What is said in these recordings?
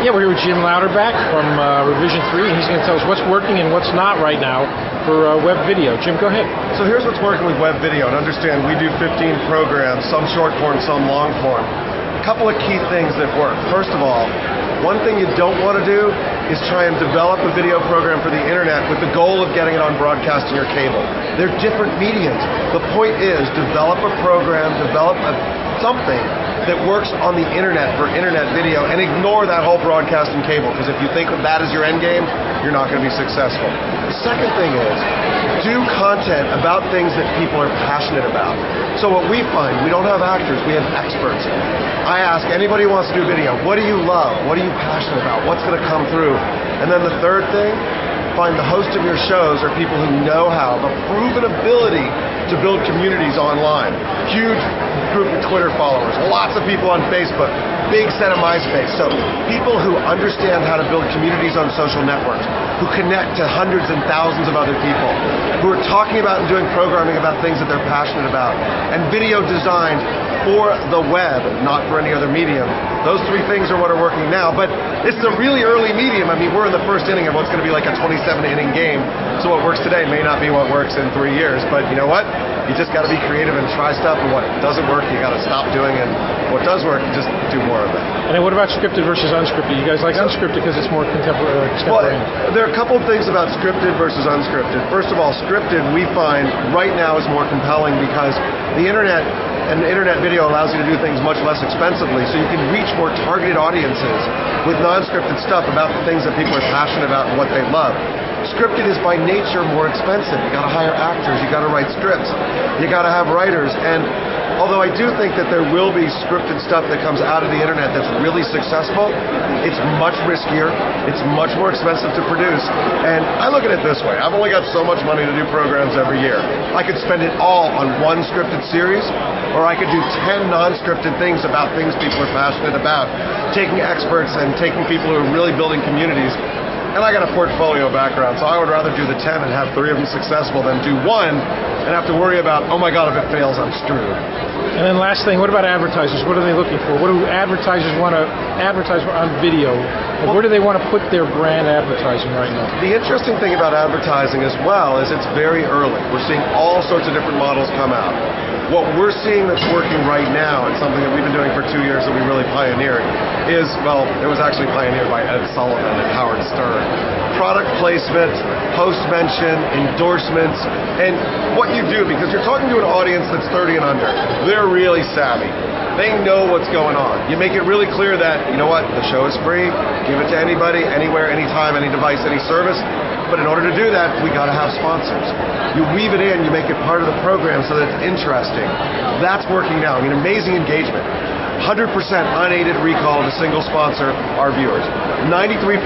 Yeah, we're here with Jim Louderback from Revision3, and he's going to tell us what's working and what's not right now for web video. Jim, go ahead. So here's what's working with web video, and understand we do 15 programs, some short form, some long form. A couple of key things that work. First of all, one thing you don't want to do is try and develop a video program for the internet with the goal of getting it on broadcasting or cable. They're different mediums. The point is, develop a program, develop something that works on the internet for internet video, and ignore that whole broadcast and cable, because if you think that is your end game, you're not going to be successful. The second thing is, do content about things that people are passionate about. So what we find, we don't have actors, we have experts. I ask anybody who wants to do video, what do you love? What are you passionate about? What's going to come through? And then the third thing, find the host of your shows are people who know how, have a proven ability to build communities online. Huge group of Twitter followers, lots of people on Facebook, big set of MySpace. So people who understand how to build communities on social networks, who connect to hundreds and thousands of other people, who are talking about and doing programming about things that they're passionate about, and video designed for the web, not for any other medium. Those three things are what are working now, but it's a really early medium. I mean, we're in the first inning of what's going to be like a 27-inning game, so what works today may not be what works in 3 years, but you know what? You just got to be creative and try stuff, and what doesn't work, you got to stop doing, and what does work, just do more of it. And then what about scripted versus unscripted? You guys like unscripted because it's more contemporary? Well, there are a couple of things about scripted versus unscripted. First of all, scripted we find right now is more compelling because the internet and internet video allows you to do things much less expensively, so you can reach more targeted audiences with non-scripted stuff about the things that people are passionate about and what they love. Scripted is by nature more expensive. You got to hire actors, you got to write scripts, you got to have writers, and although I do think that there will be scripted stuff that comes out of the internet that's really successful, it's much riskier, it's much more expensive to produce, and I look at it this way. I've only got so much money to do programs every year. I could spend it all on one scripted series, or I could do 10 non-scripted things about things people are passionate about, taking experts and taking people who are really building communities. And I got a portfolio background, so I would rather do the 10 and have 3 of them successful than do one and have to worry about, oh my God, if it fails, I'm screwed. And then last thing, what about advertisers? What are they looking for? What do advertisers want to advertise on video? Well, where do they want to put their brand advertising right now? The interesting thing about advertising as well is it's very early. We're seeing all sorts of different models come out. What we're seeing that's working right now, and something that we've been doing for 2 years that we really pioneered, is, well, it was actually pioneered by Ed Sullivan and Howard Stern. Product placement, post mention, endorsements, and what you do, because you're talking to an audience that's 30 and under. They're really savvy. They know what's going on. You make it really clear that, you know what, the show is free, give it to anybody, anywhere, anytime, any device, any service. But in order to do that, we got to have sponsors. You weave it in, you make it part of the program so that it's interesting. That's working now. I mean, amazing engagement. 100% unaided recall of a single sponsor, our viewers. 93%,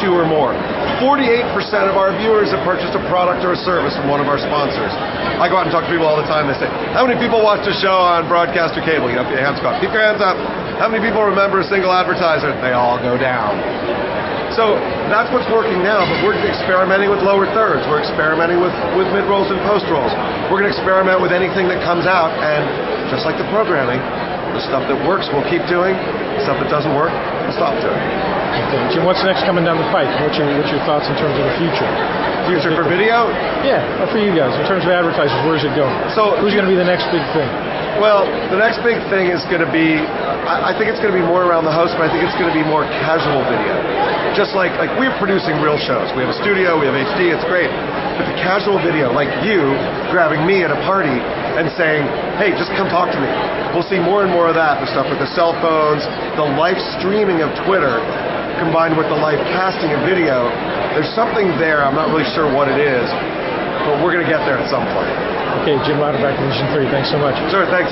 2 or more. 48% of our viewers have purchased a product or a service from one of our sponsors. I go out and talk to people all the time. They say, how many people watch the show on broadcast or cable? You know, your hands go up. Keep your hands up. How many people remember a single advertiser? They all go down. So that's what's working now, but we're experimenting with lower thirds. We're experimenting with mid-rolls and post-rolls. We're going to experiment with anything that comes out, and just like the programming, the stuff that works we'll keep doing, the stuff that doesn't work, we'll stop doing. Okay. Jim, what's next coming down the pike? What's your thoughts in terms of the future? Future for video? Yeah, for you guys. In terms of advertisers, where's it going? So who's going to be the next big thing? Well, the next big thing is going to be, I think it's going to be more around the host, but I think it's going to be more casual video. Just like we're producing real shows. We have a studio, we have HD, it's great. But the casual video, like you grabbing me at a party and saying, hey, just come talk to me. We'll see more and more of that, the stuff with the cell phones, the live streaming of Twitter, combined with the live casting of video. There's something there, I'm not really sure what it is, but we're going to get there at some point. Okay, Jim Louderback, Revision3, thanks so much. Sure, thanks.